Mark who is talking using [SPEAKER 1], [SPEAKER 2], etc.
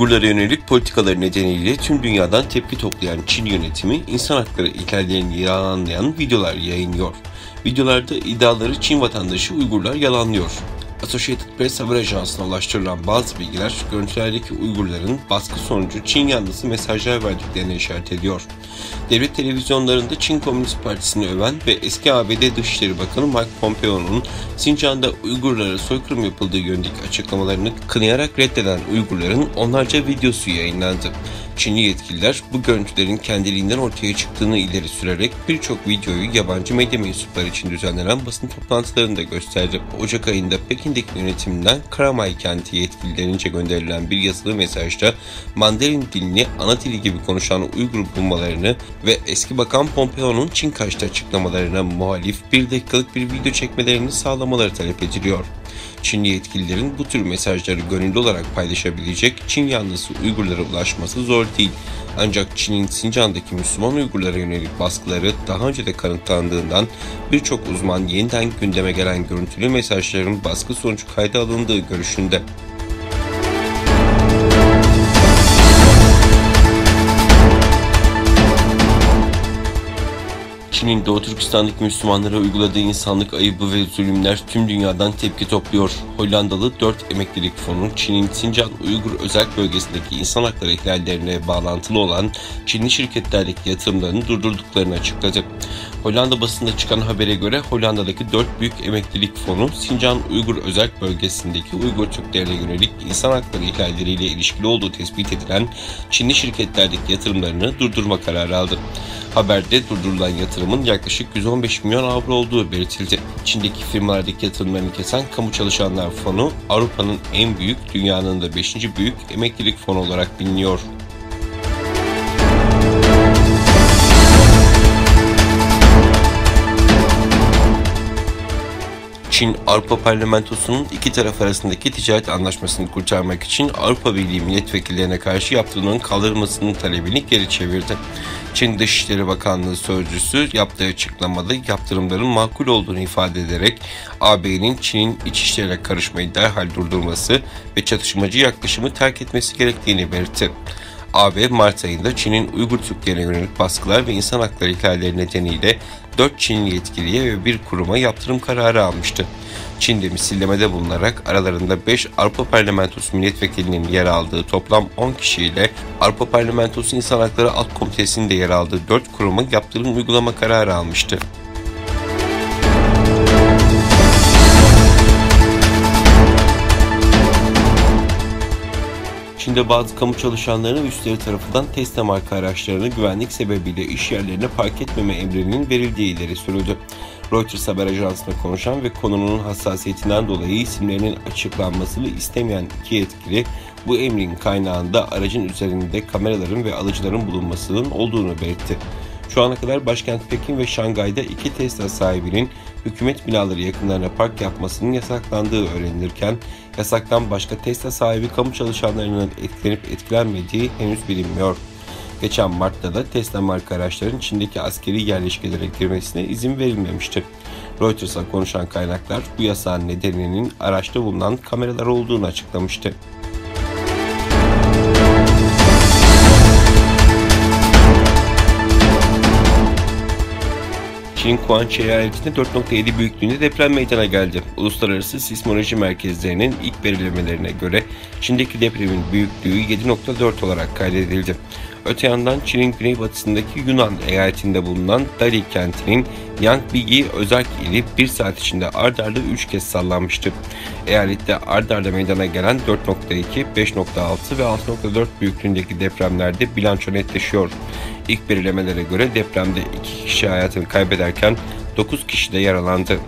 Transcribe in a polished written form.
[SPEAKER 1] Uygurlara yönelik politikaları nedeniyle tüm dünyadan tepki toplayan Çin yönetimi insan hakları ihlallerini yalanlayan videolar yayınlıyor. Videolarda iddiaları Çin vatandaşı Uygurlar yalanlıyor. Associated Press haber ajansına ulaştırılan bazı bilgiler görüntülerdeki Uygurların baskı sonucu Çin yanlısı mesajlar verdiklerine işaret ediyor. Devlet televizyonlarında Çin Komünist Partisi'ni öven ve eski ABD Dışişleri Bakanı Mike Pompeo'nun Sincan'da Uygurlara soykırım yapıldığı yönündeki açıklamalarını kınayarak reddeden Uygurların onlarca videosu yayınlandı. Çinli yetkililer bu görüntülerin kendiliğinden ortaya çıktığını ileri sürerek birçok videoyu yabancı medya mensupları için düzenlenen basın toplantılarında gösterdi. Ocak ayında Pekin'deki yönetiminden Karamay kenti yetkililerince gönderilen bir yazılı mesajda Mandarin dilini ana dili gibi konuşan Uygur bulmalarını ve eski bakan Pompeo'nun Çin karşıtı açıklamalarına muhalif 1 dakikalık bir video çekmelerini sağlamaları talep ediliyor. Çinli yetkililerin bu tür mesajları gönüllü olarak paylaşabilecek Çin yanlısı Uygurlara ulaşması zor değil. Ancak Çin'in Sincan'daki Müslüman Uygurlara yönelik baskıları daha önce de kanıtlandığından birçok uzman yeniden gündeme gelen görüntülü mesajların baskı sonucu kayda alındığı görüşünde. Çin'in Doğu Türkistan'daki Müslümanlara uyguladığı insanlık ayıbı ve zulümler tüm dünyadan tepki topluyor. Hollandalı 4 emeklilik fonu Çin'in Sincan Uygur Özerk Bölgesi'ndeki insan hakları ihlallerine bağlantılı olan Çinli şirketlerdeki yatırımlarını durdurduklarını açıkladı. Hollanda basında çıkan habere göre Hollanda'daki 4 büyük emeklilik fonu Sincan Uygur Özerk Bölgesi'ndeki Uygur Türklerine yönelik insan hakları ihlalleriyle ilişkili olduğu tespit edilen Çinli şirketlerdeki yatırımlarını durdurma kararı aldı. Haberde durdurulan yatırımın yaklaşık 115 milyon avro olduğu belirtildi. Çin'deki firmalardaki yatırımlarını kesen Kamu Çalışanlar Fonu, Avrupa'nın en büyük, dünyanın da 5. büyük emeklilik fonu olarak biliniyor. Çin, Avrupa Parlamentosu'nun iki taraf arasındaki ticaret anlaşmasını kurtarmak için Avrupa Birliği milletvekillerine karşı yaptırımların kaldırılmasının talebini geri çevirdi. Çin Dışişleri Bakanlığı sözcüsü yaptığı açıklamada yaptırımların makul olduğunu ifade ederek AB'nin Çin'in iç işlerine karışmayı derhal durdurması ve çatışmacı yaklaşımı terk etmesi gerektiğini belirtti. AB, Mart ayında Çin'in Uygur Türklerine yönelik baskılar ve insan hakları ihlalleri nedeniyle 4 Çinli yetkiliye ve bir kuruma yaptırım kararı almıştı. Çin'de misillemede bulunarak aralarında 5 Avrupa Parlamentosu milletvekilinin yer aldığı toplam 10 kişiyle Avrupa Parlamentosu İnsan Hakları Alt Komitesi'nin de yer aldığı 4 kuruma yaptırım uygulama kararı almıştı. Çin'de bazı kamu çalışanlarının üstleri tarafından Tesla marka araçlarını güvenlik sebebiyle iş yerlerine park etmeme emrinin verildiği ileri sürüldü. Reuters haber ajansına konuşan ve konunun hassasiyetinden dolayı isimlerinin açıklanmasını istemeyen iki yetkili bu emrin kaynağında aracın üzerinde kameraların ve alıcıların bulunmasının olduğunu belirtti. Şu ana kadar başkent Pekin ve Şangay'da 2 Tesla sahibinin hükümet binaları yakınlarına park yapmasının yasaklandığı öğrenilirken, yasaktan başka Tesla sahibi kamu çalışanlarının etkilenip etkilenmediği henüz bilinmiyor. Geçen Mart'ta da Tesla marka araçların Çin'deki askeri yerleşkelere girmesine izin verilmemişti. Reuters'a konuşan kaynaklar bu yasağın nedeninin araçta bulunan kameralar olduğunu açıklamıştı. Çin'in Guangxi eyaletinde 4.7 büyüklüğünde deprem meydana geldi. Uluslararası Sismoloji Merkezlerinin ilk belirlemelerine göre Çin'deki depremin büyüklüğü 7.4 olarak kaydedildi. Öte yandan Çin'in güneybatısındaki Yunnan eyaletinde bulunan Dali kentinin Yangbigi özerk ili 1 saat içinde ard arda 3 kez sallanmıştı. Eyalette ard arda meydana gelen 4.2, 5.6 ve 6.4 büyüklüğündeki depremlerde bilanço netleşiyor. İlk belirlemelere göre depremde 2 kişi hayatını kaybederken 9 kişi de yaralandı.